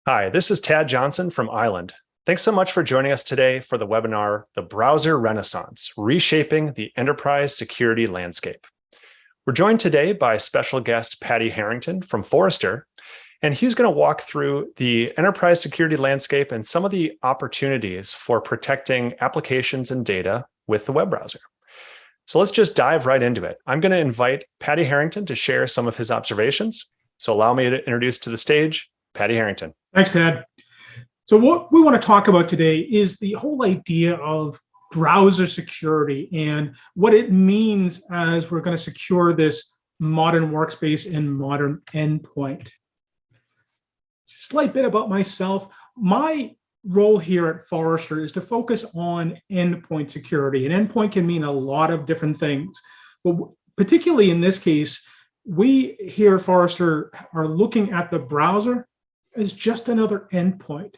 Hi, this is Tad Johnson from Island. Thanks so much for joining us today for the webinar, The Browser Renaissance, Reshaping the Enterprise Security Landscape. We're joined today by special guest Patty Harrington from Forrester, and he's going to walk through the enterprise security landscape and some of the opportunities for protecting applications and data with the web browser. So let's just dive right into it. I'm going to invite Patty Harrington to share some of his observations. So allow me to introduce to the stage, Patty Harrington. Thanks, Ted. So what we want to talk about today is the whole idea of browser security and what it means as we're going to secure this modern workspace and modern endpoint. Slight bit about myself. My role here at Forrester is to focus on endpoint security. And endpoint can mean a lot of different things. But particularly in this case, we here at Forrester are looking at the browser as just another endpoint,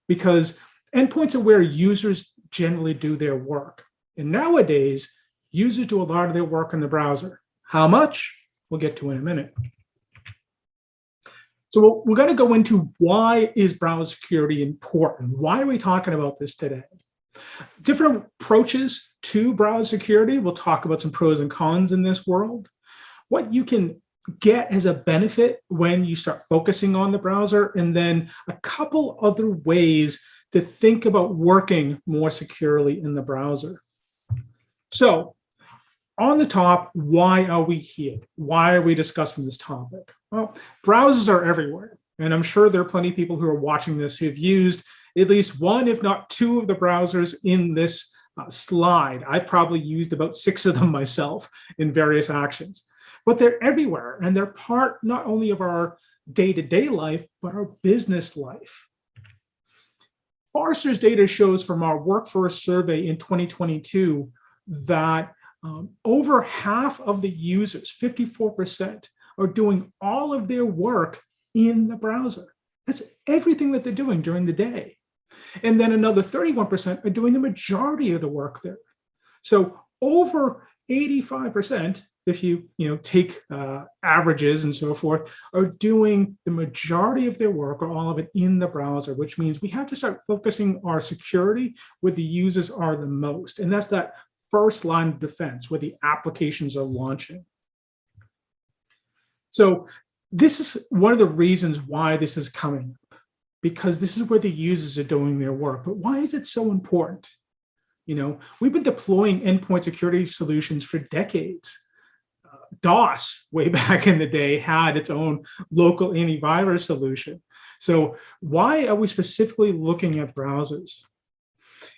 because endpoints are where users generally do their work. And nowadays, users do a lot of their work in the browser. How much? We'll get to in a minute. So we're going to go into why is browser security important? Why are we talking about this today? Different approaches to browser security. We'll talk about some pros and cons in this world. What you can get as a benefit when you start focusing on the browser, and then a couple other ways to think about working more securely in the browser. So on the top, why are we here? Why are we discussing this topic? Well, browsers are everywhere. And I'm sure there are plenty of people who are watching this who have used at least one, if not two of the browsers in this slide. I've probably used about 6 of them myself in various actions. But they're everywhere, and they're part not only of our day-to-day life, but our business life. Forrester's data shows from our workforce survey in 2022 that over half of the users, 54%, are doing all of their work in the browser. That's everything that they're doing during the day. And then another 31% are doing the majority of the work there. So over 85%, if you take averages and so forth, are doing the majority of their work or all of it in the browser, which means we have to start focusing our security where the users are the most. And that's that first line of defense where the applications are launching. So this is one of the reasons why this is coming up, because this is where the users are doing their work. But why is it so important? We've been deploying endpoint security solutions for decades. DOS, way back in the day, had its own local antivirus solution. So why are we specifically looking at browsers?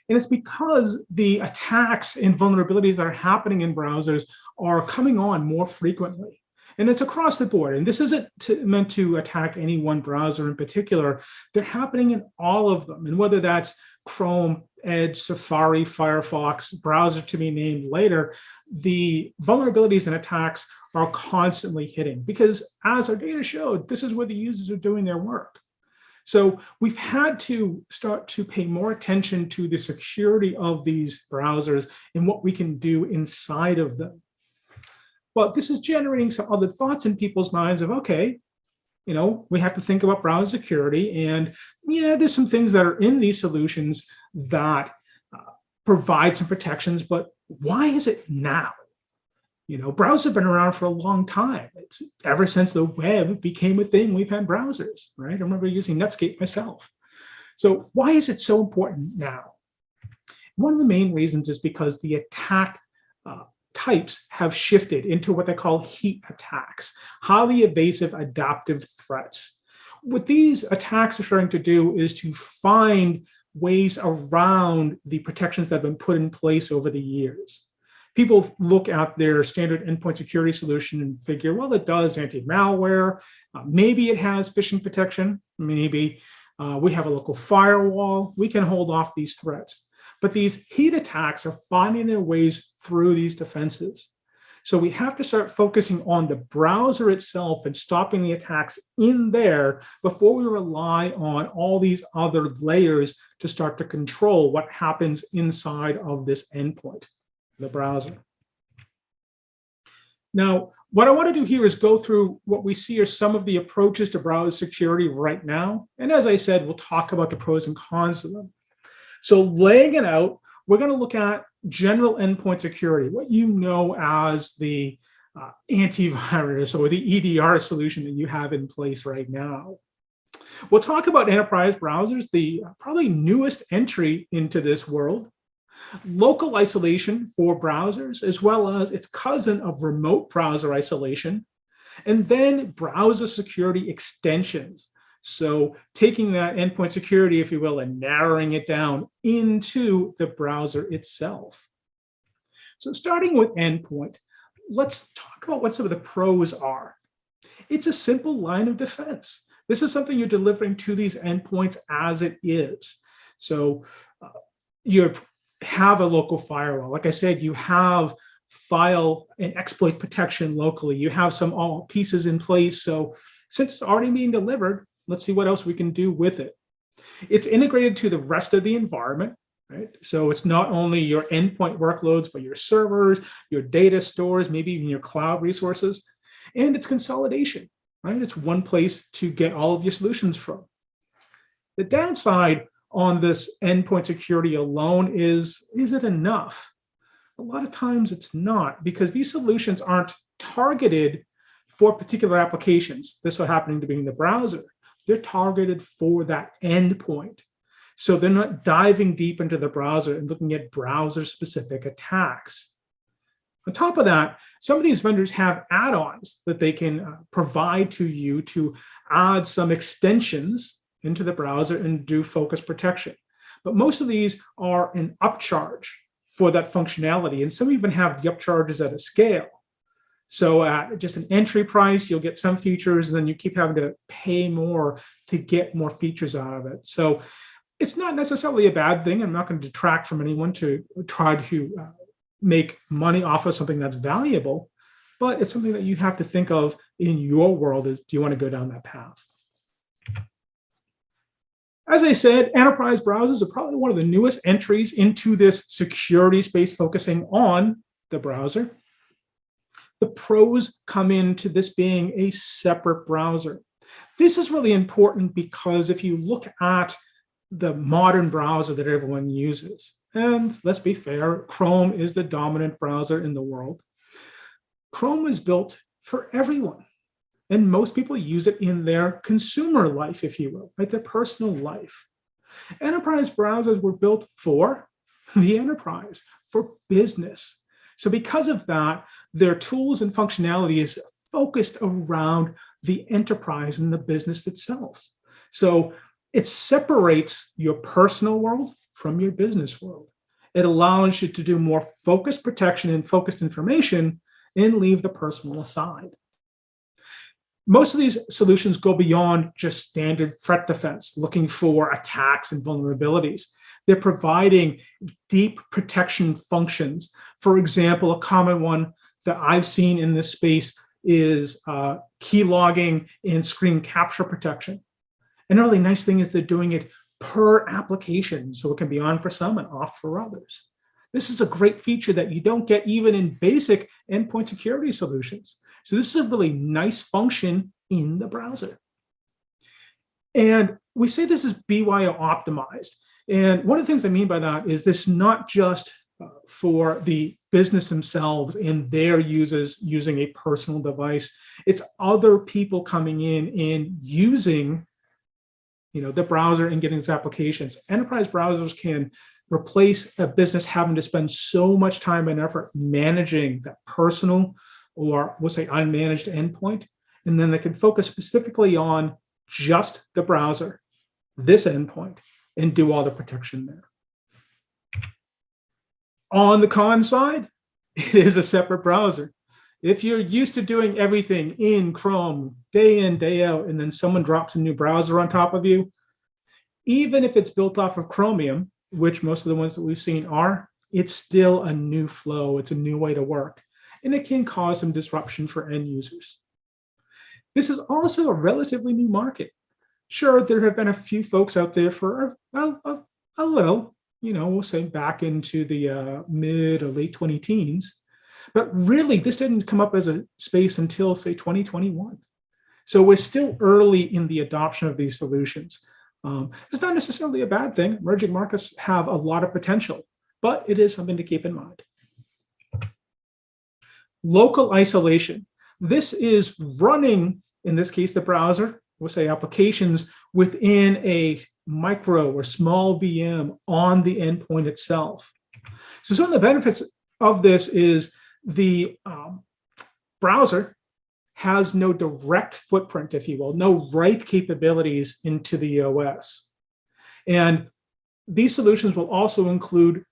And it's because the attacks and vulnerabilities that are happening in browsers are coming on more frequently. And it's across the board. And this isn't meant to attack any one browser in particular. They're happening in all of them. And whether that's Chrome, Edge, Safari, Firefox, browser to be named later, the vulnerabilities and attacks are constantly hitting, because as our data showed, this is where the users are doing their work. So we've had to start to pay more attention to the security of these browsers and what we can do inside of them. But this is generating some other thoughts in people's minds of, okay, we have to think about browser security, and there's some things that are in these solutions that provide some protections, but why is it now? Browsers have been around for a long time. It's ever since the web became a thing, we've had browsers, right? I remember using Netscape myself. So why is it so important now? One of the main reasons is because the attack types have shifted into what they call heat attacks, highly evasive adaptive threats. What these attacks are trying to do is to find ways around the protections that have been put in place over the years. People look at their standard endpoint security solution and figure, well, it does anti-malware. Maybe it has phishing protection. Maybe we have a local firewall. We can hold off these threats. But these heat attacks are finding their ways through these defenses. So we have to start focusing on the browser itself and stopping the attacks in there before we rely on all these other layers to start to control what happens inside of this endpoint, the browser. Now, what I want to do here is go through what we see are some of the approaches to browser security right now. And as I said, we'll talk about the pros and cons of them. So laying it out, we're going to look at general endpoint security, what you know as the antivirus or the EDR solution that you have in place right now. We'll talk about enterprise browsers, the probably newest entry into this world, local isolation for browsers, as well as its cousin of remote browser isolation, and then browser security extensions. So taking that endpoint security, if you will, and narrowing it down into the browser itself. So starting with endpoint, let's talk about what some of the pros are. It's a simple line of defense. This is something you're delivering to these endpoints as it is. So you have a local firewall. Like I said, you have file and exploit protection locally. You have some all pieces in place. So since it's already being delivered, let's see what else we can do with it. It's integrated to the rest of the environment, right? So it's not only your endpoint workloads, but your servers, your data stores, maybe even your cloud resources, and it's consolidation, right? It's one place to get all of your solutions from. The downside on this endpoint security alone is it enough? A lot of times it's not, because these solutions aren't targeted for particular applications. This is happening to be in the browser. They're targeted for that endpoint. So they're not diving deep into the browser and looking at browser-specific attacks. On top of that, some of these vendors have add-ons that they can provide to you to add some extensions into the browser and do focus protection. But most of these are an upcharge for that functionality. And some even have the upcharges at a scale. So at just an entry price, you'll get some features, and then you keep having to pay more to get more features out of it. So it's not necessarily a bad thing. I'm not going to detract from anyone to try to make money off of something that's valuable, but it's something that you have to think of in your world. Is, do you want to go down that path? As I said, enterprise browsers are probably one of the newest entries into this security space, focusing on the browser. The pros come into this being a separate browser. This is really important because if you look at the modern browser that everyone uses, and let's be fair, Chrome is the dominant browser in the world. Chrome is built for everyone. And most people use it in their consumer life, if you will, like their personal life. Enterprise browsers were built for the enterprise, for business. So because of that, their tools and functionality is focused around the enterprise and the business itself. So it separates your personal world from your business world. It allows you to do more focused protection and focused information and leave the personal aside. Most of these solutions go beyond just standard threat defense, looking for attacks and vulnerabilities. They're providing deep protection functions. For example, a common one that I've seen in this space is key logging and screen capture protection. And the really nice thing is they're doing it per application, so it can be on for some and off for others. This is a great feature that you don't get even in basic endpoint security solutions. So this is a really nice function in the browser. And we say this is BYO optimized. And one of the things I mean by that is this not just for the business themselves and their users using a personal device. It's other people coming in and using the browser and getting these applications. Enterprise browsers can replace a business having to spend so much time and effort managing that personal, or we'll say unmanaged endpoint, and then they can focus specifically on just the browser, this endpoint, and do all the protection there. On the con side, it is a separate browser. If you're used to doing everything in Chrome day in, day out, and then someone drops a new browser on top of you, even if it's built off of Chromium, which most of the ones that we've seen are, it's still a new flow. It's a new way to work. And it can cause some disruption for end users. This is also a relatively new market. Sure, there have been a few folks out there for a little, we'll say back into the mid or late 20 teens, But really, this didn't come up as a space until, say, 2021. So we're still early in the adoption of these solutions. It's not necessarily a bad thing. Emerging markets have a lot of potential, but it is something to keep in mind. Local isolation. This is running, in this case, the browser, we'll say applications within a micro or small VM on the endpoint itself. So some of the benefits of this is the browser has no direct footprint, if you will, no write capabilities into the OS. And these solutions will also include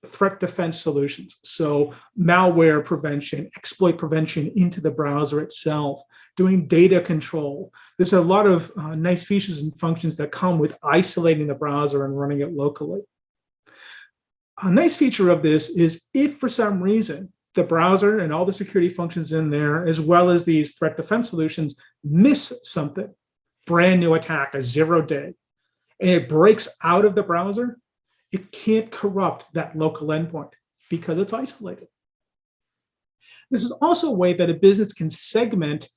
threat defense solutions. So malware prevention, exploit prevention into the browser itself, doing data control. There's a lot of nice features and functions that come with isolating the browser and running it locally. A nice feature of this is if for some reason the browser and all the security functions in there, as well as these threat defense solutions, miss something, brand new attack, a 0-day, and it breaks out of the browser, it can't corrupt that local endpoint because it's isolated. This is also a way that a business can segment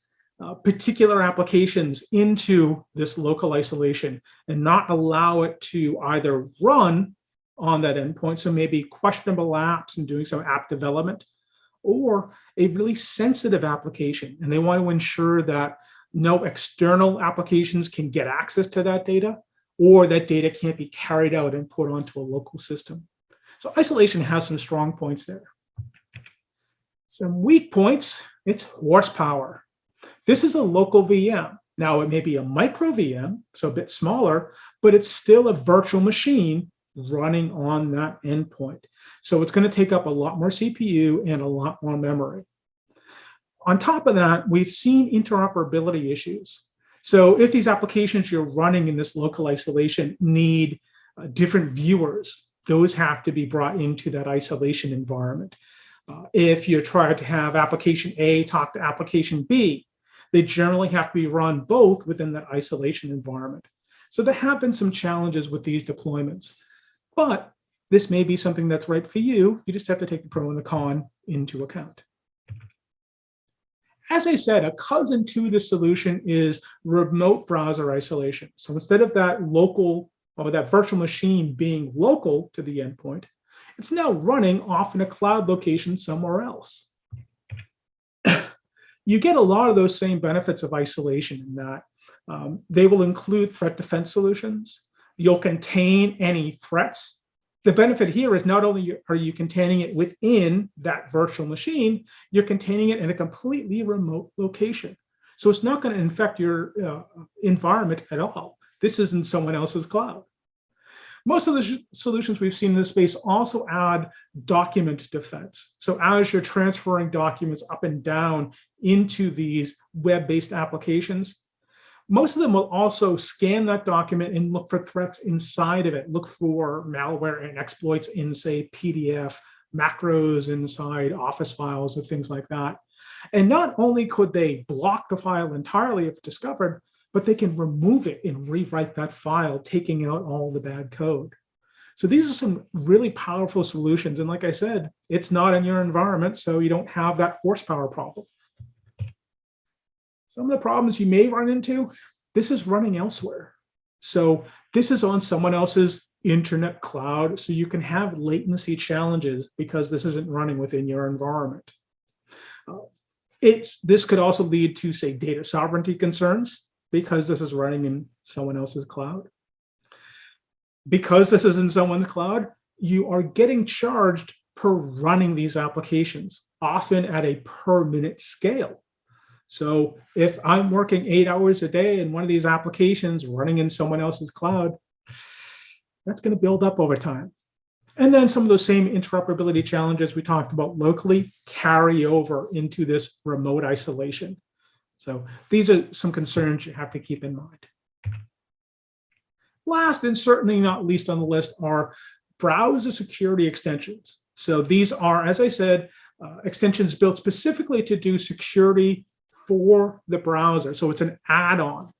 particular applications into this local isolation and not allow it to either run on that endpoint, so maybe questionable apps and doing some app development, or a really sensitive application. And they want to ensure that no external applications can get access to that data, or that data can't be carried out and put onto a local system. So isolation has some strong points there. Some weak points, it's horsepower. This is a local VM. Now it may be a micro VM, so a bit smaller, but it's still a virtual machine running on that endpoint. So it's going to take up a lot more CPU and a lot more memory. On top of that, we've seen interoperability issues. So if these applications you're running in this local isolation need different viewers, those have to be brought into that isolation environment. If you're trying to have application A talk to application B, they generally have to be run both within that isolation environment. So there have been some challenges with these deployments, but this may be something that's right for you. You just have to take the pro and the con into account. As I said, a cousin to this solution is remote browser isolation. So instead of that local or that virtual machine being local to the endpoint, it's now running off in a cloud location somewhere else. You get a lot of those same benefits of isolation in that they will include threat defense solutions. You'll contain any threats. The benefit here is not only are you containing it within that virtual machine, you're containing it in a completely remote location. So it's not going to infect your environment at all. This isn't someone else's cloud. Most of the solutions we've seen in this space also add document defense. So as you're transferring documents up and down into these web-based applications, most of them will also scan that document and look for threats inside of it, look for malware and exploits in, say, PDF, macros inside Office files and things like that. And not only could they block the file entirely if discovered, but they can remove it and rewrite that file, taking out all the bad code. So these are some really powerful solutions. And like I said, it's not in your environment, so you don't have that horsepower problem. Some of the problems you may run into, this is running elsewhere. So this is on someone else's internet cloud, so you can have latency challenges because this isn't running within your environment. This could also lead to, say, data sovereignty concerns because this is running in someone else's cloud. Because this is in someone's cloud, you are getting charged per running these applications, often at a per minute scale. So if I'm working 8 hours a day in one of these applications running in someone else's cloud, that's going to build up over time. And then some of those same interoperability challenges we talked about locally carry over into this remote isolation. So these are some concerns you have to keep in mind. Last, and certainly not least on the list, are browser security extensions. So these are, as I said, extensions built specifically to do security for the browser. So it's an add-on.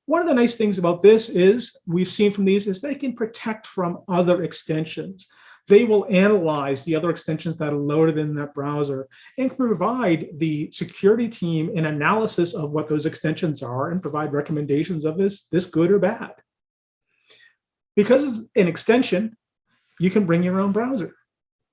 One of the nice things about this is, we've seen from these, is they can protect from other extensions. They will analyze the other extensions that are loaded in that browser and provide the security team an analysis of what those extensions are and provide recommendations of this good or bad. Because it's an extension, you can bring your own browser.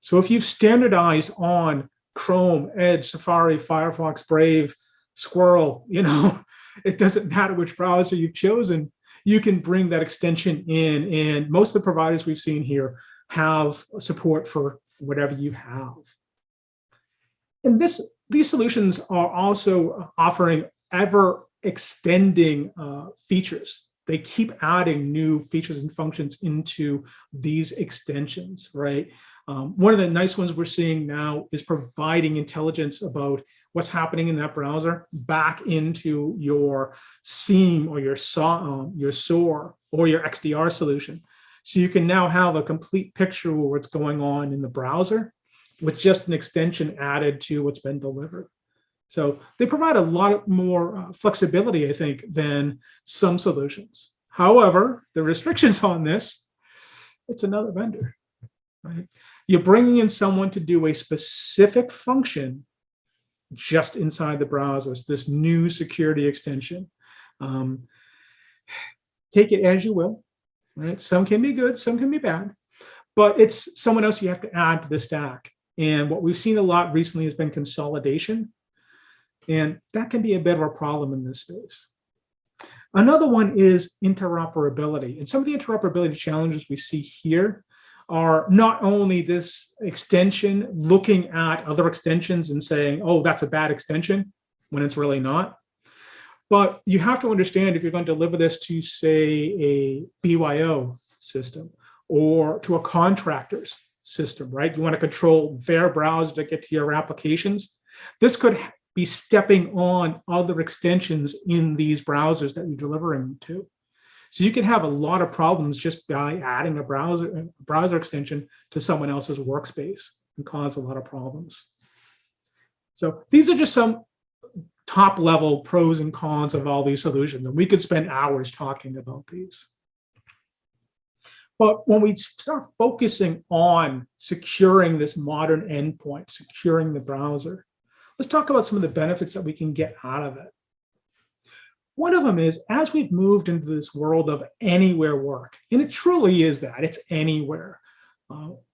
So if you've standardized on Chrome, Edge, Safari, Firefox, Brave, Squirrel, it doesn't matter which browser you've chosen, you can bring that extension in. And most of the providers we've seen here have support for whatever you have. And these solutions are also offering ever extending features. They keep adding new features and functions into these extensions, right? One of the nice ones we're seeing now is providing intelligence about what's happening in that browser back into your SIEM or your SOAR or your XDR solution. So you can now have a complete picture of what's going on in the browser with just an extension added to what's been delivered. So they provide a lot more flexibility, I think, than some solutions. However, the restrictions on this, it's another vendor, right? You're bringing in someone to do a specific function just inside the browsers, this new security extension. Take it as you will, right? Some can be good, some can be bad, but it's someone else you have to add to the stack. And what we've seen a lot recently has been consolidation. And that can be a bit of a problem in this space. Another one is interoperability. And some of the interoperability challenges we see here are not only this extension looking at other extensions and saying, oh, that's a bad extension, when it's really not. But you have to understand if you're going to deliver this to, say, a BYO system or to a contractor's system, right? You want to control their browser to get to your applications. This could be stepping on other extensions in these browsers that you're delivering to. So you can have a lot of problems just by adding a browser extension to someone else's workspace and cause a lot of problems. So these are just some top level pros and cons of all these solutions. And we could spend hours talking about these. But when we start focusing on securing this modern endpoint, securing the browser, let's talk about some of the benefits that we can get out of it. One of them is, as we've moved into this world of anywhere work, and it truly is that, it's anywhere.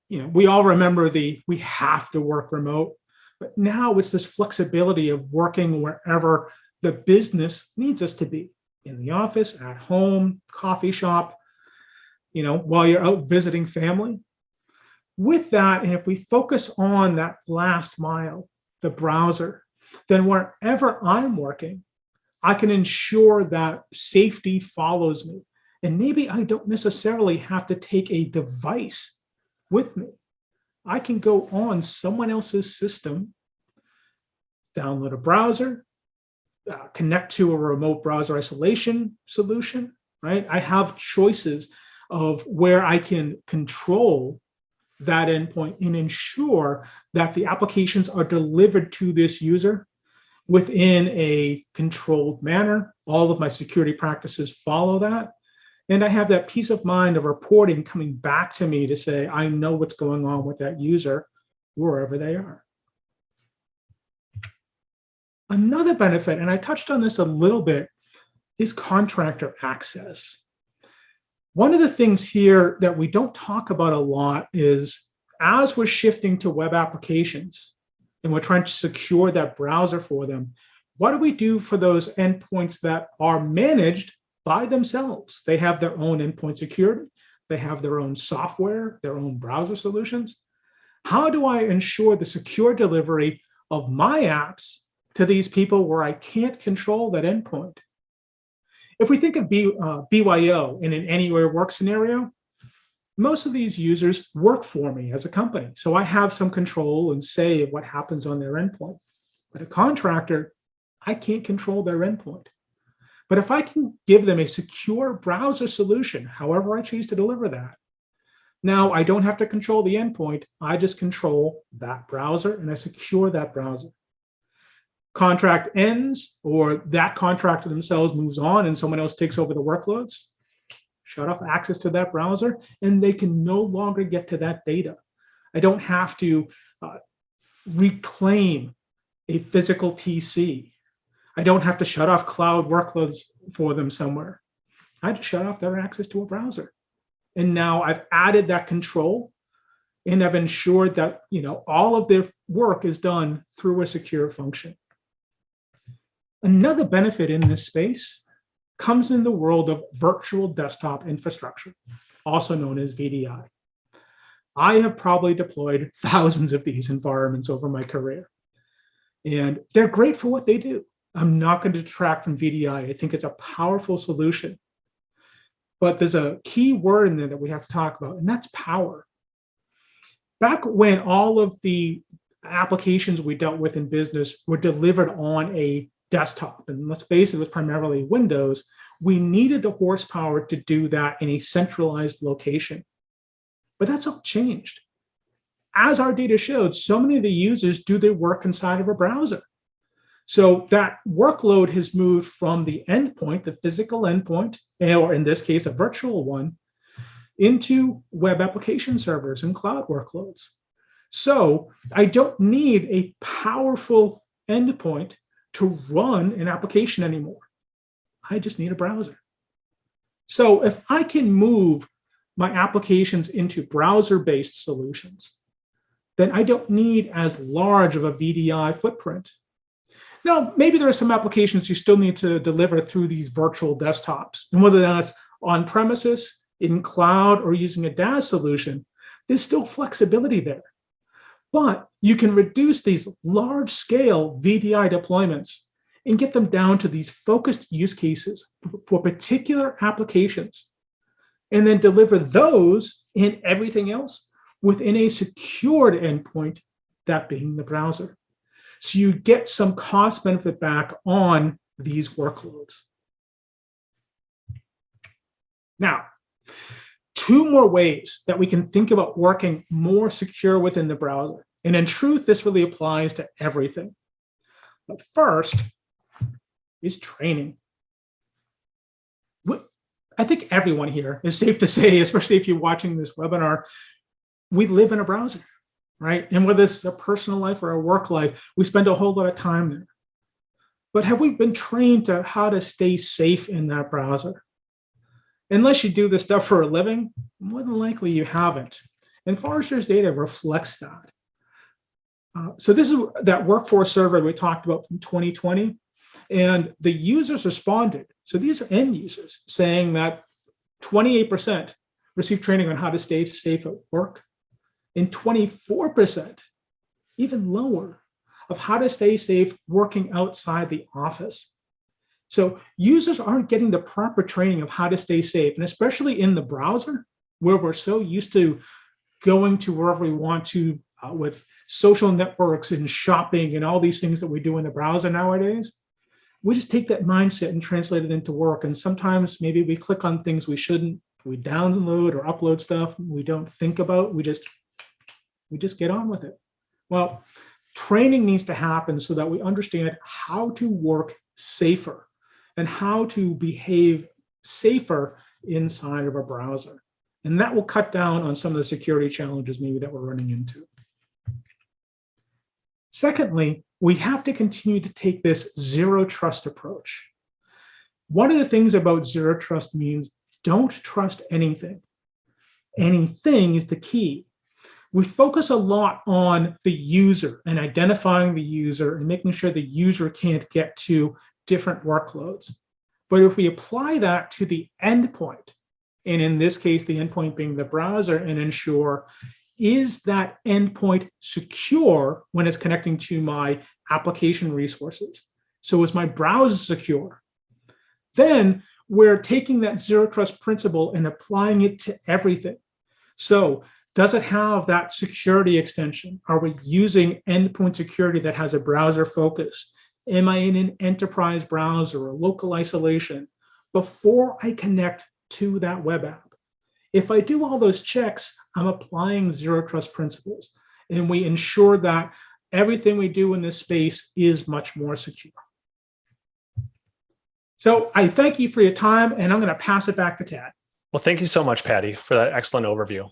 We all remember we have to work remote, but now it's this flexibility of working wherever the business needs us to be, in the office, at home, coffee shop, while you're out visiting family. With that, and if we focus on that last mile, the browser, then wherever I'm working, I can ensure that safety follows me. And maybe I don't necessarily have to take a device with me. I can go on someone else's system, download a browser, connect to a remote browser isolation solution, right? I have choices of where I can control that endpoint and ensure that the applications are delivered to this user within a controlled manner. All of my security practices follow that. And I have that peace of mind of reporting coming back to me to say, I know what's going on with that user wherever they are. Another benefit, and I touched on this a little bit, is contractor access. One of the things here that we don't talk about a lot is, as we're shifting to web applications and we're trying to secure that browser for them, what do we do for those endpoints that are managed by themselves? They have their own endpoint security. They have their own software, their own browser solutions. How do I ensure the secure delivery of my apps to these people where I can't control that endpoint? If we think of BYO in an anywhere work scenario, most of these users work for me as a company. So I have some control and say of what happens on their endpoint. But a contractor, I can't control their endpoint. But if I can give them a secure browser solution, however I choose to deliver that, now I don't have to control the endpoint. I just control that browser and I secure that browser. Contract ends, or that contractor themselves moves on and someone else takes over the workloads, shut off access to that browser, and they can no longer get to that data. I don't have to reclaim a physical PC. I don't have to shut off cloud workloads for them somewhere. I just shut off their access to a browser. And now I've added that control, and I've ensured that all of their work is done through a secure function. Another benefit in this space comes in the world of virtual desktop infrastructure, also known as VDI. I have probably deployed thousands of these environments over my career, and they're great for what they do. I'm not going to detract from VDI. I think it's a powerful solution. But there's a key word in there that we have to talk about, and that's power. Back when all of the applications we dealt with in business were delivered on a desktop, and let's face it, it was primarily Windows, we needed the horsepower to do that in a centralized location. But that's all changed. As our data showed, so many of the users do their work inside of a browser. So that workload has moved from the endpoint, the physical endpoint, or in this case, a virtual one, into web application servers and cloud workloads. So I don't need a powerful endpoint to run an application anymore. I just need a browser. So if I can move my applications into browser-based solutions, then I don't need as large of a VDI footprint. Now, maybe there are some applications you still need to deliver through these virtual desktops. And whether that's on premises, in cloud, or using a DaaS solution, there's still flexibility there. But you can reduce these large-scale VDI deployments and get them down to these focused use cases for particular applications, and then deliver those and everything else within a secured endpoint, that being the browser. So you get some cost benefit back on these workloads. Now, two more ways that we can think about working more secure within the browser. And in truth, this really applies to everything. But first is training. I think everyone here is safe to say, especially if you're watching this webinar, we live in a browser, right? And whether it's a personal life or a work life, we spend a whole lot of time there. But have we been trained to how to stay safe in that browser? Unless you do this stuff for a living, more than likely you haven't. And Forrester's data reflects that. So this is that workforce survey we talked about from 2020. And the users responded. So these are end users saying that 28% received training on how to stay safe at work, and 24%, even lower, of how to stay safe working outside the office. So users aren't getting the proper training of how to stay safe, and especially in the browser, where we're so used to going to wherever we want to with social networks and shopping and all these things that we do in the browser nowadays. We just take that mindset and translate it into work. And sometimes maybe we click on things we shouldn't. We download or upload stuff we don't think about. We just get on with it. Well, training needs to happen so that we understand how to work safer and how to behave safer inside of a browser. And that will cut down on some of the security challenges maybe that we're running into. Secondly, we have to continue to take this zero trust approach. One of the things about zero trust means don't trust anything. Anything is the key. We focus a lot on the user and identifying the user and making sure the user can't get to different workloads. But if we apply that to the endpoint, and in this case, the endpoint being the browser, and ensure, is that endpoint secure when it's connecting to my application resources? So is my browser secure? Then we're taking that zero trust principle and applying it to everything. So does it have that security extension? Are we using endpoint security that has a browser focus? Am I in an enterprise browser or local isolation before I connect to that web app? If I do all those checks, I'm applying zero trust principles, and we ensure that everything we do in this space is much more secure. So I thank you for your time, and I'm going to pass it back to Tad. Well, thank you so much, Patty, for that excellent overview.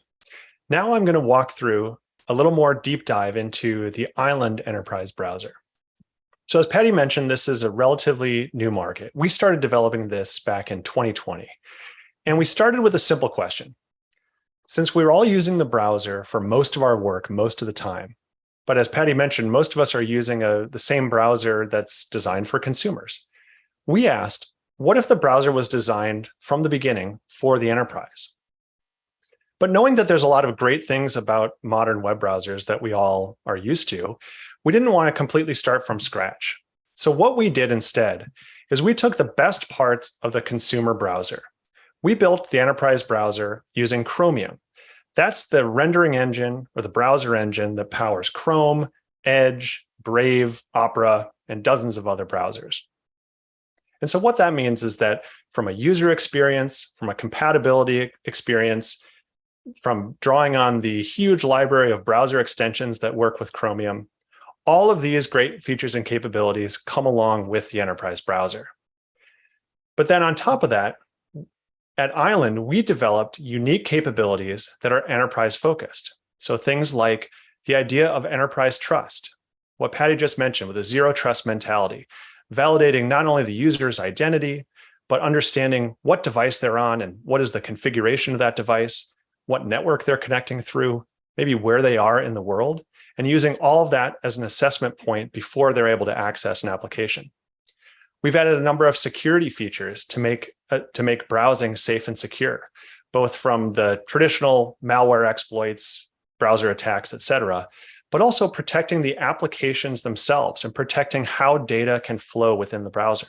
Now I'm going to walk through a little more deep dive into the Island Enterprise Browser. So as Patty mentioned, this is a relatively new market. We started developing this back in 2020. And we started with a simple question. Since we were all using the browser for most of our work most of the time, but as Patty mentioned, most of us are using the same browser that's designed for consumers. We asked, what if the browser was designed from the beginning for the enterprise? But knowing that there's a lot of great things about modern web browsers that we all are used to, we didn't want to completely start from scratch. So what we did instead is we took the best parts of the consumer browser. We built the enterprise browser using Chromium. That's the rendering engine or the browser engine that powers Chrome, Edge, Brave, Opera, and dozens of other browsers. And so what that means is that from a user experience, from a compatibility experience, from drawing on the huge library of browser extensions that work with Chromium, all of these great features and capabilities come along with the enterprise browser. But then on top of that, at Island, we developed unique capabilities that are enterprise focused. So things like the idea of enterprise trust, what Patty just mentioned with a zero trust mentality, validating not only the user's identity, but understanding what device they're on and what is the configuration of that device, what network they're connecting through, maybe where they are in the world, and using all of that as an assessment point before they're able to access an application. We've added a number of security features to make browsing safe and secure, both from the traditional malware exploits, browser attacks, et cetera, but also protecting the applications themselves and protecting how data can flow within the browser.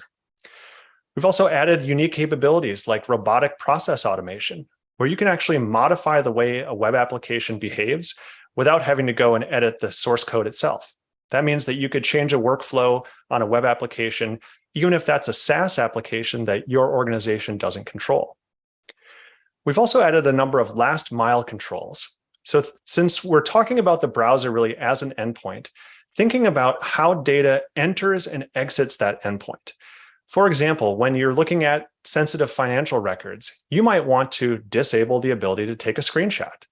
We've also added unique capabilities like robotic process automation, where you can actually modify the way a web application behaves without having to go and edit the source code itself. That means that you could change a workflow on a web application, even if that's a SaaS application that your organization doesn't control. We've also added a number of last mile controls. So since we're talking about the browser really as an endpoint, thinking about how data enters and exits that endpoint. For example, when you're looking at sensitive financial records, you might want to disable the ability to take a screenshot.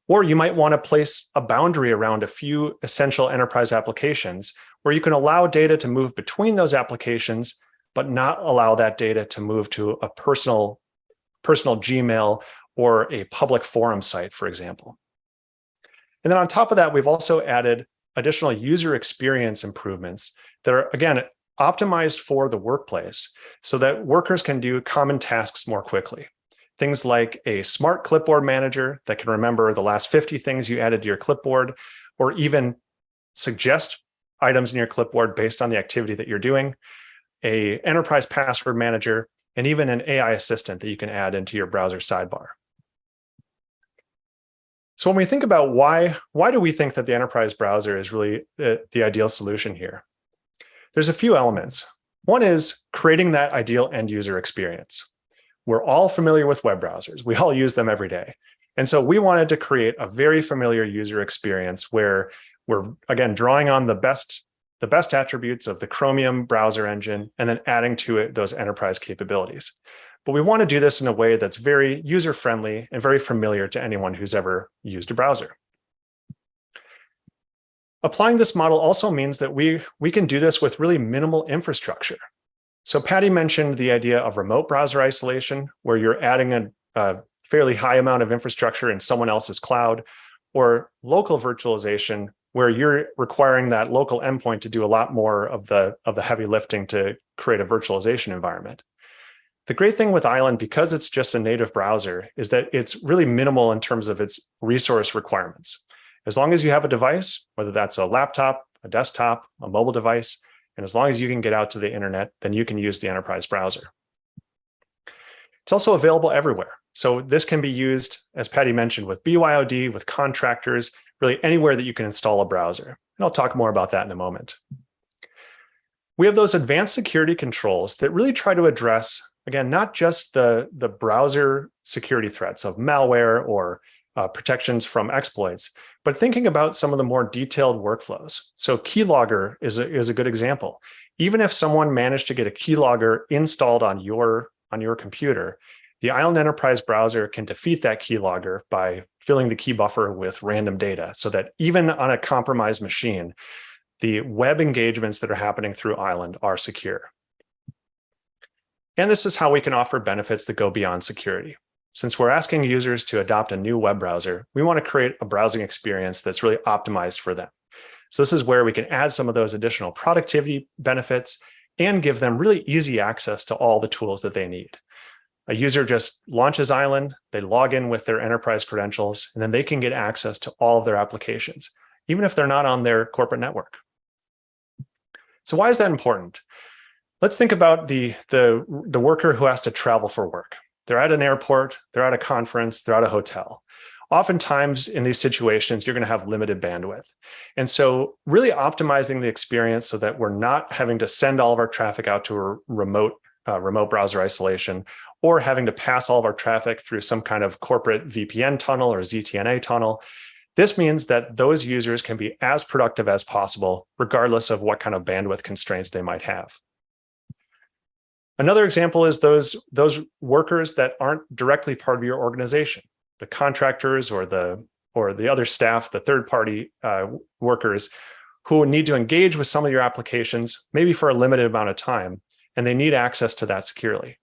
Or you might want to place a boundary around a few essential enterprise applications where you can allow data to move between those applications, but not allow that data to move to a personal Gmail or a public forum site, for example. And then on top of that, we've also added additional user experience improvements that are, again, optimized for the workplace so that workers can do common tasks more quickly. Things like a smart clipboard manager that can remember the last 50 things you added to your clipboard, or even suggest items in your clipboard based on the activity that you're doing, an enterprise password manager, and even an AI assistant that you can add into your browser sidebar. So when we think about why do we think that the enterprise browser is really the ideal solution here? There's a few elements. One is creating that ideal end user experience. We're all familiar with web browsers. We all use them every day. And so we wanted to create a very familiar user experience where we're, again, drawing on the best attributes of the Chromium browser engine and then adding to it those enterprise capabilities. But we want to do this in a way that's very user-friendly and very familiar to anyone who's ever used a browser. Applying this model also means that we can do this with really minimal infrastructure. So Patty mentioned the idea of remote browser isolation, where you're adding a fairly high amount of infrastructure in someone else's cloud, or local virtualization, where you're requiring that local endpoint to do a lot more of the heavy lifting to create a virtualization environment. The great thing with Island, because it's just a native browser, is that it's really minimal in terms of its resource requirements. As long as you have a device, whether that's a laptop, a desktop, a mobile device, and as long as you can get out to the internet, then you can use the enterprise browser. It's also available everywhere. So this can be used, as Patty mentioned, with BYOD, with contractors, really anywhere that you can install a browser. And I'll talk more about that in a moment. We have those advanced security controls that really try to address, again, not just the browser security threats of malware or protections from exploits, but thinking about some of the more detailed workflows. So Keylogger is a good example. Even if someone managed to get a keylogger installed on your computer, The Island Enterprise browser can defeat that keylogger by filling the key buffer with random data so that even on a compromised machine, the web engagements that are happening through Island are secure. And this is how we can offer benefits that go beyond security. Since we're asking users to adopt a new web browser, we want to create a browsing experience that's really optimized for them. So this is where we can add some of those additional productivity benefits and give them really easy access to all the tools that they need. A user just launches Island, they log in with their enterprise credentials, and then they can get access to all of their applications, even if they're not on their corporate network. So why is that important? Let's think about the worker who has to travel for work. They're at an airport, they're at a conference, they're at a hotel. Oftentimes in these situations, you're going to have limited bandwidth. And so really optimizing the experience so that we're not having to send all of our traffic out to a remote browser isolation, or having to pass all of our traffic through some kind of corporate VPN tunnel or ZTNA tunnel. This means that those users can be as productive as possible, regardless of what kind of bandwidth constraints they might have. Another example is those workers that aren't directly part of your organization, the contractors or the other staff, the third-party workers who need to engage with some of your applications, maybe for a limited amount of time, and they need access to that securely.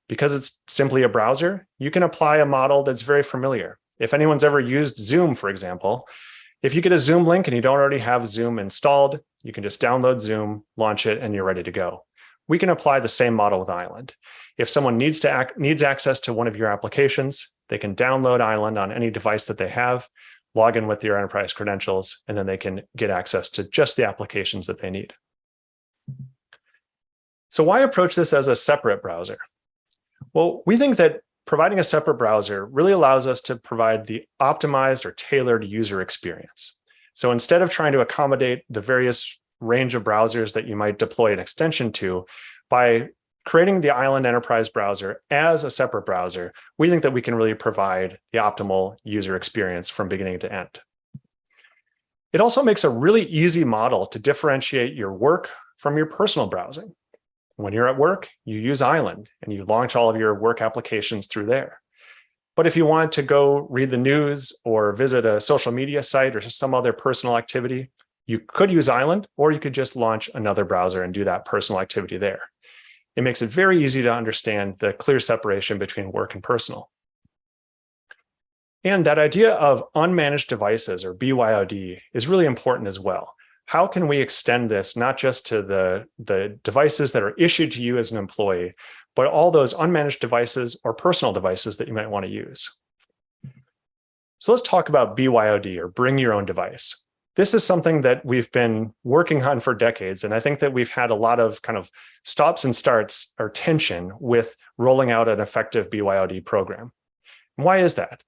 Because it's simply a browser, you can apply a model that's very familiar. If anyone's ever used Zoom, for example, if you get a Zoom link and you don't already have Zoom installed, you can just download Zoom, launch it, and you're ready to go. We can apply the same model with Island. If someone needs access to one of your applications, they can download Island on any device that they have, log in with your enterprise credentials, and then they can get access to just the applications that they need. So why approach this as a separate browser? Well, we think that providing a separate browser really allows us to provide the optimized or tailored user experience. So instead of trying to accommodate the various range of browsers that you might deploy an extension to, by creating the Island Enterprise browser as a separate browser, we think that we can really provide the optimal user experience from beginning to end. It also makes a really easy model to differentiate your work from your personal browsing. When you're at work, you use Island and you launch all of your work applications through there. But if you want to go read the news or visit a social media site or some other personal activity, you could use Island, or you could just launch another browser and do that personal activity there. It makes it very easy to understand the clear separation between work and personal. And that idea of unmanaged devices, or BYOD, is really important as well. How can we extend this not just to the devices that are issued to you as an employee, but all those unmanaged devices or personal devices that you might want to use? So let's talk about BYOD, or bring your own device. This is something that we've been working on for decades, and I think that we've had a lot of kind of stops and starts or tension with rolling out an effective BYOD program. And why is that?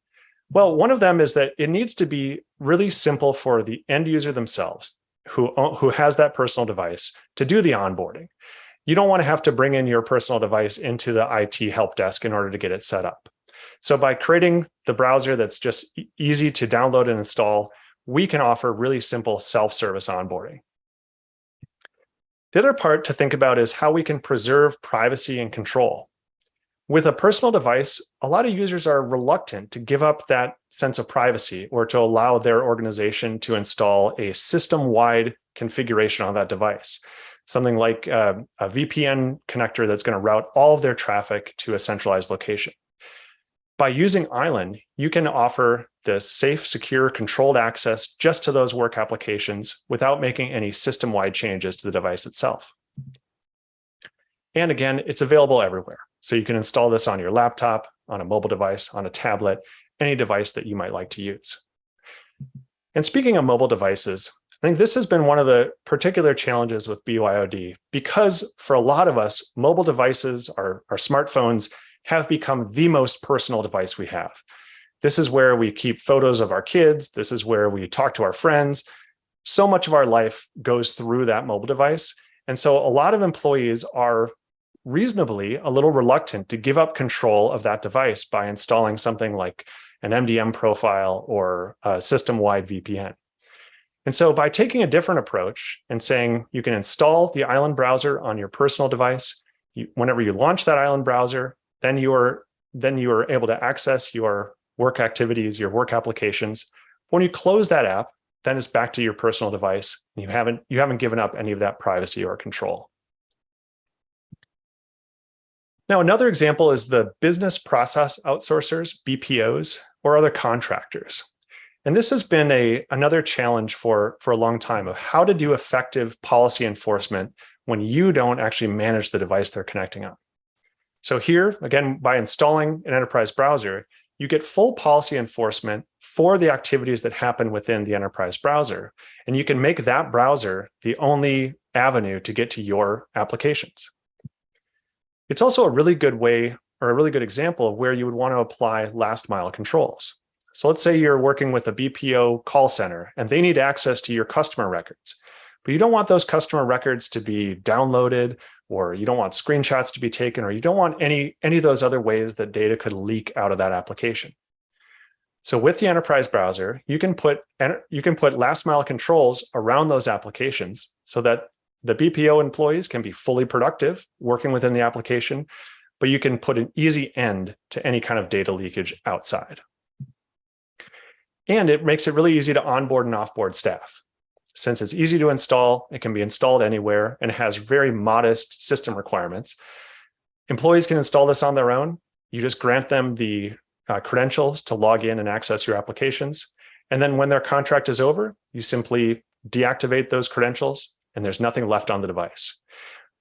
Well, one of them is that it needs to be really simple for the end user themselves, who has that personal device, to do the onboarding. You don't want to have to bring in your personal device into the IT help desk in order to get it set up. So by creating the browser that's just easy to download and install, we can offer really simple self-service onboarding. The other part to think about is how we can preserve privacy and control. With a personal device, a lot of users are reluctant to give up that sense of privacy or to allow their organization to install a system-wide configuration on that device. Something like a VPN connector that's going to route all of their traffic to a centralized location. By using Island, you can offer the safe, secure, controlled access just to those work applications without making any system-wide changes to the device itself. And again, it's available everywhere. So you can install this on your laptop, on a mobile device, on a tablet, any device that you might like to use. And speaking of mobile devices, I think this has been one of the particular challenges with BYOD, because for a lot of us, mobile devices, our smartphones, have become the most personal device we have. This is where we keep photos of our kids. This is where we talk to our friends. So much of our life goes through that mobile device. And so a lot of employees are reasonably a little reluctant to give up control of that device by installing something like an MDM profile or a system-wide VPN. And so by taking a different approach and saying you can install the Island browser on your personal device, whenever you launch that Island browser, then your then you are able to access your work activities, your work applications. When you close that app, then it's back to your personal device. And you haven't given up any of that privacy or control. Now, another example is the business process outsourcers, BPOs, or other contractors. And this has been another challenge for a long time of how to do effective policy enforcement when you don't actually manage the device they're connecting on. So here, again, by installing an enterprise browser, you get full policy enforcement for the activities that happen within the enterprise browser. And you can make that browser the only avenue to get to your applications. It's also a really good way, or a really good example of where you would want to apply last mile controls. So let's say you're working with a BPO call center and they need access to your customer records, but you don't want those customer records to be downloaded, or you don't want screenshots to be taken, or you don't want any of those other ways that data could leak out of that application. So with the enterprise browser, you can put last mile controls around those applications so that the BPO employees can be fully productive working within the application, but you can put an easy end to any kind of data leakage outside. And it makes it really easy to onboard and offboard staff. Since it's easy to install, it can be installed anywhere and has very modest system requirements. Employees can install this on their own. You just grant them the credentials to log in and access your applications. And then when their contract is over, you simply deactivate those credentials and there's nothing left on the device.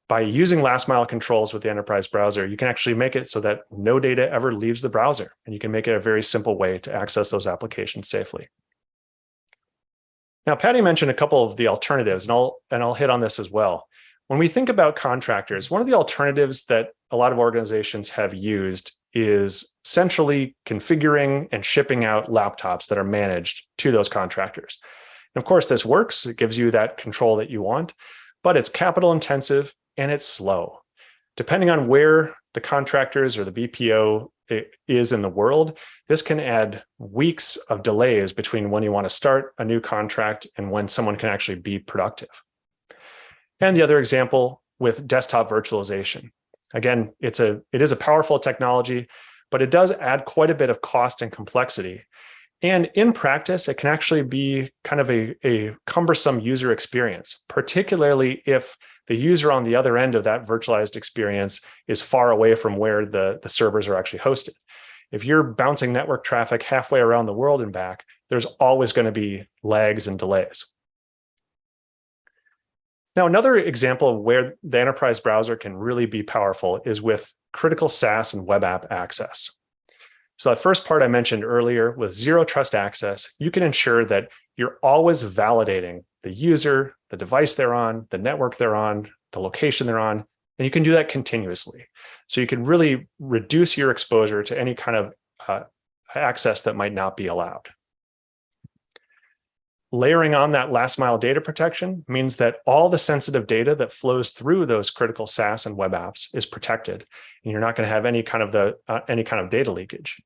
By using last mile controls with the enterprise browser, you can actually make it so that no data ever leaves the browser, and you can make it a very simple way to access those applications safely. Now, Patty mentioned a couple of the alternatives, and I'll hit on this as well. When we think about contractors, one of the alternatives that a lot of organizations have used is centrally configuring and shipping out laptops that are managed to those contractors. And of course, this works. It gives you that control that you want, but it's capital intensive and it's slow. Depending on where the contractors or the BPO is in the world, this can add weeks of delays between when you want to start a new contract and when someone can actually be productive. And the other example with desktop virtualization. Again, it is a powerful technology, but it does add quite a bit of cost and complexity. And in practice, it can actually be kind of a cumbersome user experience, particularly if the user on the other end of that virtualized experience is far away from where the servers are actually hosted. If you're bouncing network traffic halfway around the world and back, there's always going to be lags and delays. Now, another example of where the enterprise browser can really be powerful is with critical SaaS and web app access. So that first part I mentioned earlier, with zero trust access, you can ensure that you're always validating the user, the device they're on, the network they're on, the location they're on, and you can do that continuously. So you can really reduce your exposure to any kind of access that might not be allowed. Layering on that last mile data protection means that all the sensitive data that flows through those critical SaaS and web apps is protected, and you're not going to have any kind of data leakage.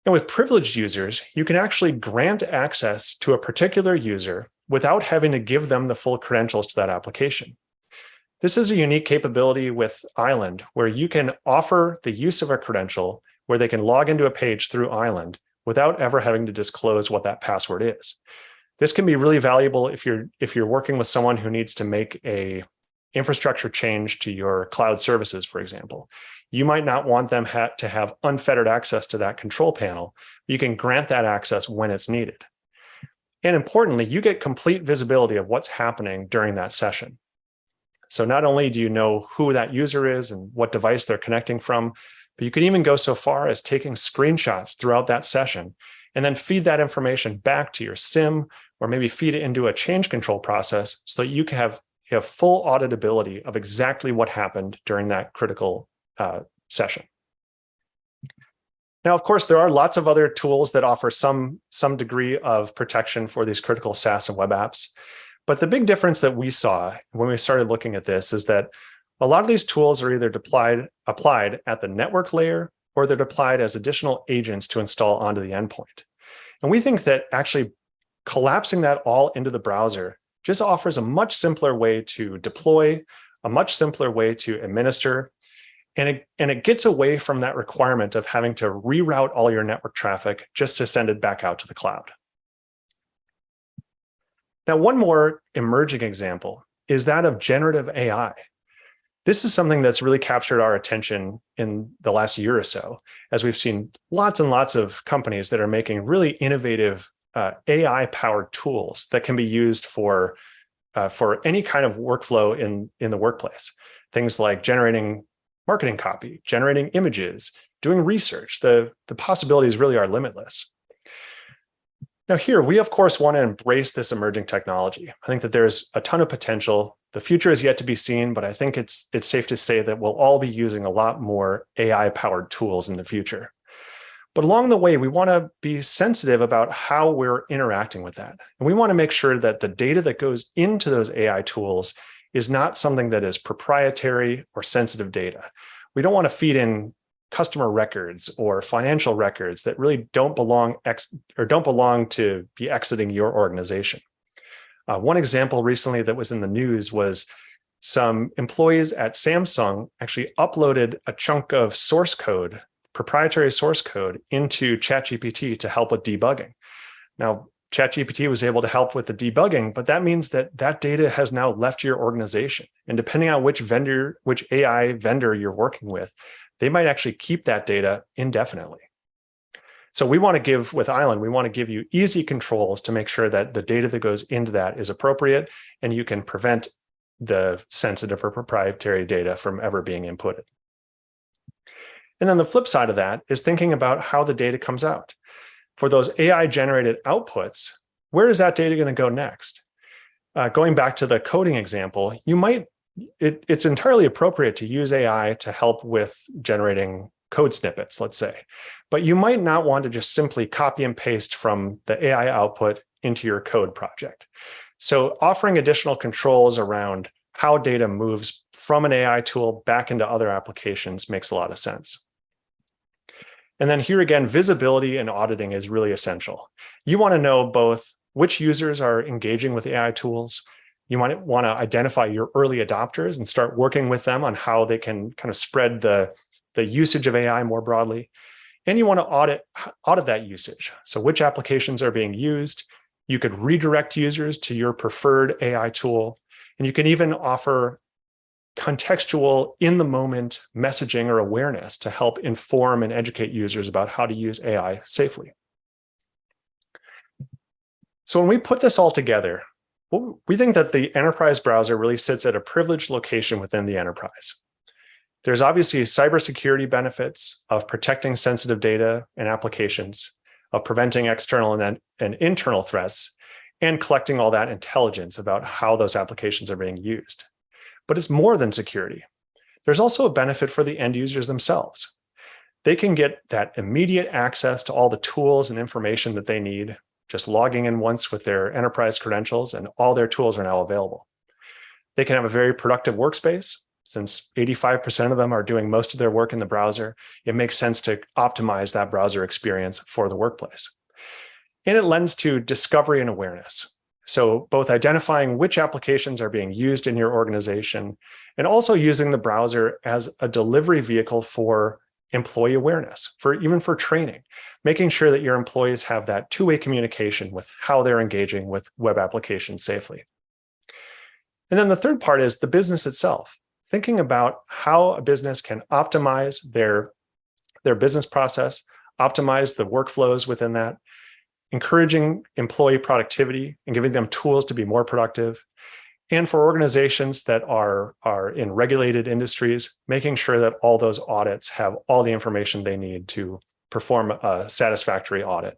And with privileged users, you can actually grant access to a particular user without having to give them the full credentials to that application. This is a unique capability with Island, where you can offer the use of a credential where they can log into a page through Island without ever having to disclose what that password is. This can be really valuable if you're working with someone who needs to make a infrastructure change to your cloud services, for example. You might not want them to have unfettered access to that control panel. You can grant that access when it's needed. And importantly, you get complete visibility of what's happening during that session. So not only do you know who that user is and what device they're connecting from, but you can even go so far as taking screenshots throughout that session and then feed that information back to your SIM, or maybe feed it into a change control process so that you can have full auditability of exactly what happened during that critical session. Now, of course, there are lots of other tools that offer some degree of protection for these critical SaaS and web apps. But the big difference that we saw when we started looking at this is that a lot of these tools are either applied at the network layer, or they're applied as additional agents to install onto the endpoint. And we think that actually collapsing that all into the browser just offers a much simpler way to deploy, a much simpler way to administer, And it gets away from that requirement of having to reroute all your network traffic just to send it back out to the cloud. Now, one more emerging example is that of generative AI. This is something that's really captured our attention in the last year or so, as we've seen lots and lots of companies that are making really innovative AI-powered tools that can be used for any kind of workflow in the workplace. Things like generating marketing copy, generating images, doing research. The possibilities really are limitless. Now here, we of course want to embrace this emerging technology. I think that there's a ton of potential. The future is yet to be seen, but I think it's safe to say that we'll all be using a lot more AI-powered tools in the future. But along the way, we want to be sensitive about how we're interacting with that. And we want to make sure that the data that goes into those AI tools is not something that is proprietary or sensitive data. We don't want to feed in customer records or financial records that really don't belong to be exiting your organization. One example recently that was in the news was some employees at Samsung actually uploaded a chunk of source code, proprietary source code, into ChatGPT to help with debugging. Now, ChatGPT was able to help with the debugging, but that means that that data has now left your organization. And depending on which AI vendor you're working with, they might actually keep that data indefinitely. So we want to give, with Island, we want to give you easy controls to make sure that the data that goes into that is appropriate and you can prevent the sensitive or proprietary data from ever being inputted. And then the flip side of that is thinking about how the data comes out. For those AI-generated outputs, where is that data going to go next? Going back to the coding example, it's entirely appropriate to use AI to help with generating code snippets, let's say. But you might not want to just simply copy and paste from the AI output into your code project. So offering additional controls around how data moves from an AI tool back into other applications makes a lot of sense. And then here again, visibility and auditing is really essential. You want to know both which users are engaging with AI tools. You might want to identify your early adopters and start working with them on how they can kind of spread the usage of AI more broadly. And you want to audit that usage. So which applications are being used. You could redirect users to your preferred AI tool. And you can even offer contextual, in-the-moment messaging or awareness to help inform and educate users about how to use AI safely. So when we put this all together, we think that the enterprise browser really sits at a privileged location within the enterprise. There's obviously cybersecurity benefits of protecting sensitive data and applications, of preventing external and internal threats, and collecting all that intelligence about how those applications are being used. But it's more than security. There's also a benefit for the end users themselves. They can get that immediate access to all the tools and information that they need, just logging in once with their enterprise credentials, and all their tools are now available. They can have a very productive workspace. Since 85% of them are doing most of their work in the browser, it makes sense to optimize that browser experience for the workplace. And it lends to discovery and awareness. So both identifying which applications are being used in your organization and also using the browser as a delivery vehicle for employee awareness, even for training, making sure that your employees have that two-way communication with how they're engaging with web applications safely. And then the third part is the business itself, thinking about how a business can optimize their business process, optimize the workflows within that, encouraging employee productivity and giving them tools to be more productive. And for organizations that are in regulated industries, making sure that all those audits have all the information they need to perform a satisfactory audit.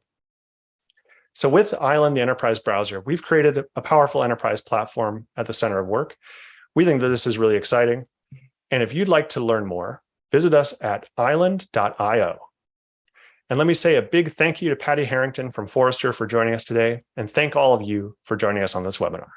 So with Island, the enterprise browser, we've created a powerful enterprise platform at the center of work. We think that this is really exciting. And if you'd like to learn more, visit us at island.io. And let me say a big thank you to Patty Harrington from Forrester for joining us today, and thank all of you for joining us on this webinar.